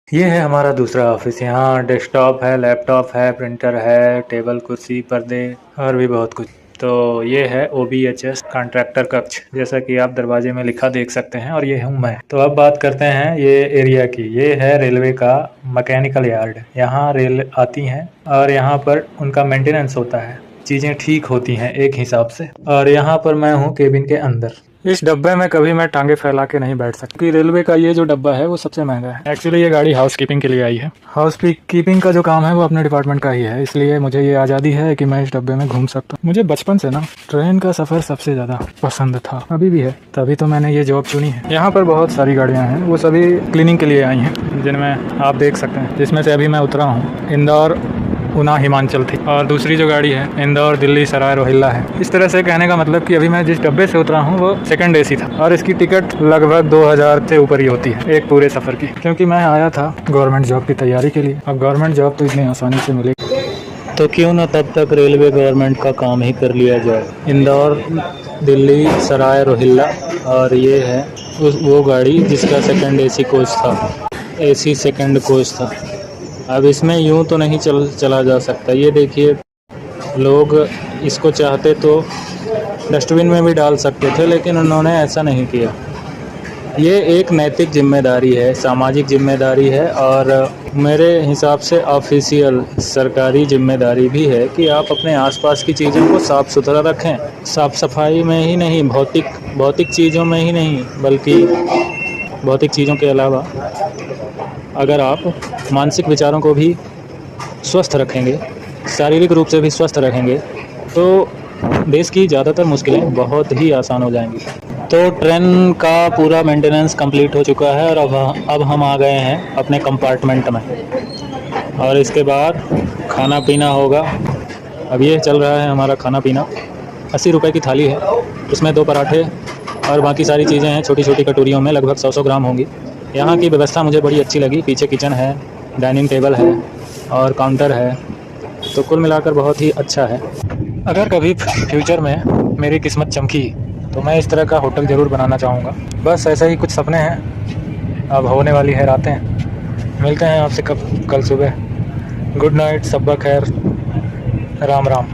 ये है हमारा दूसरा ऑफिस। यहाँ डेस्कटॉप है, लैपटॉप है, प्रिंटर है, टेबल, कुर्सी, पर्दे और भी बहुत कुछ। तो ये है OBHS कॉन्ट्रैक्टर कक्ष, जैसा कि आप दरवाजे में लिखा देख सकते हैं, और ये हूँ मैं। तो अब बात करते हैं ये एरिया की। ये है रेलवे का मैकेनिकल यार्ड। यहाँ रेल आती हैं और यहाँ पर उनका मेंटेनेंस होता है, चीज़ें ठीक होती हैं एक हिसाब से। और यहाँ पर मैं हूँ केबिन के अंदर। इस डब्बे में कभी मैं टांगे फैला के नहीं बैठ सकती, क्योंकि रेलवे का ये जो डब्बा है वो सबसे महंगा है। एक्चुअली ये गाड़ी हाउस कीपिंग के लिए आई है। हाउस कीपिंग का जो काम है वो अपने डिपार्टमेंट का ही है, इसलिए मुझे ये आज़ादी है कि मैं इस डब्बे में घूम सकता हूँ। मुझे बचपन से ना ट्रेन का सफ़र सबसे ज़्यादा पसंद था, अभी भी है, तभी तो मैंने ये जॉब चुनी है। यहाँ पर बहुत सारी गाड़ियाँ हैं, वो सभी क्लीनिंग के लिए आई हैं, जिनमें आप देख सकते हैं, जिसमें से अभी मैं उतरा हूँ इंदौर उना हिमाचल थी, और दूसरी जो गाड़ी है इंदौर दिल्ली सराय रोहिल्ला है। इस तरह से कहने का मतलब कि अभी मैं जिस डब्बे से उतरा हूँ वो सेकंड AC था, और इसकी टिकट लगभग 2000 से ऊपर ही होती है एक पूरे सफ़र की, क्योंकि मैं आया था गवर्नमेंट जॉब की तैयारी के लिए। अब गवर्नमेंट जॉब तो इतनी आसानी से मिलेगी, तो क्यों ना तब तक रेलवे गवर्नमेंट का काम ही कर लिया जाए। इंदौर दिल्ली सराय रोहिल्ला, और ये है वो गाड़ी जिसका सेकंड AC कोच था, AC सेकंड कोच था। अब इसमें यूं तो नहीं चला जा सकता। ये देखिए, लोग इसको चाहते तो डस्टबिन में भी डाल सकते थे, लेकिन उन्होंने ऐसा नहीं किया। ये एक नैतिक जिम्मेदारी है, सामाजिक जिम्मेदारी है, और मेरे हिसाब से ऑफिशियल सरकारी जिम्मेदारी भी है कि आप अपने आसपास की चीज़ों को साफ़ सुथरा रखें। साफ़ सफाई में ही नहीं, भौतिक चीज़ों में ही नहीं, बल्कि भौतिक चीज़ों के अलावा अगर आप मानसिक विचारों को भी स्वस्थ रखेंगे, शारीरिक रूप से भी स्वस्थ रखेंगे, तो देश की ज़्यादातर मुश्किलें बहुत ही आसान हो जाएंगी। तो ट्रेन का पूरा मेंटेनेंस कंप्लीट हो चुका है, और अब हम आ गए हैं अपने कंपार्टमेंट में, और इसके बाद खाना पीना होगा। अब ये चल रहा है हमारा खाना पीना। 80 रुपये की थाली है, उसमें 2 पराठे और बाकी सारी चीज़ें हैं छोटी छोटी कटोरियों में, लगभग 100 ग्राम होंगी। यहाँ की व्यवस्था मुझे बड़ी अच्छी लगी। पीछे किचन है, डाइनिंग टेबल है और काउंटर है, तो कुल मिलाकर बहुत ही अच्छा है। अगर कभी फ्यूचर में मेरी किस्मत चमकी तो मैं इस तरह का होटल ज़रूर बनाना चाहूँगा। बस ऐसे ही कुछ सपने हैं, अब होने वाली है रातें। मिलते हैं आपसे कल सुबह। गुड नाइट, सब्बा खैर, राम राम।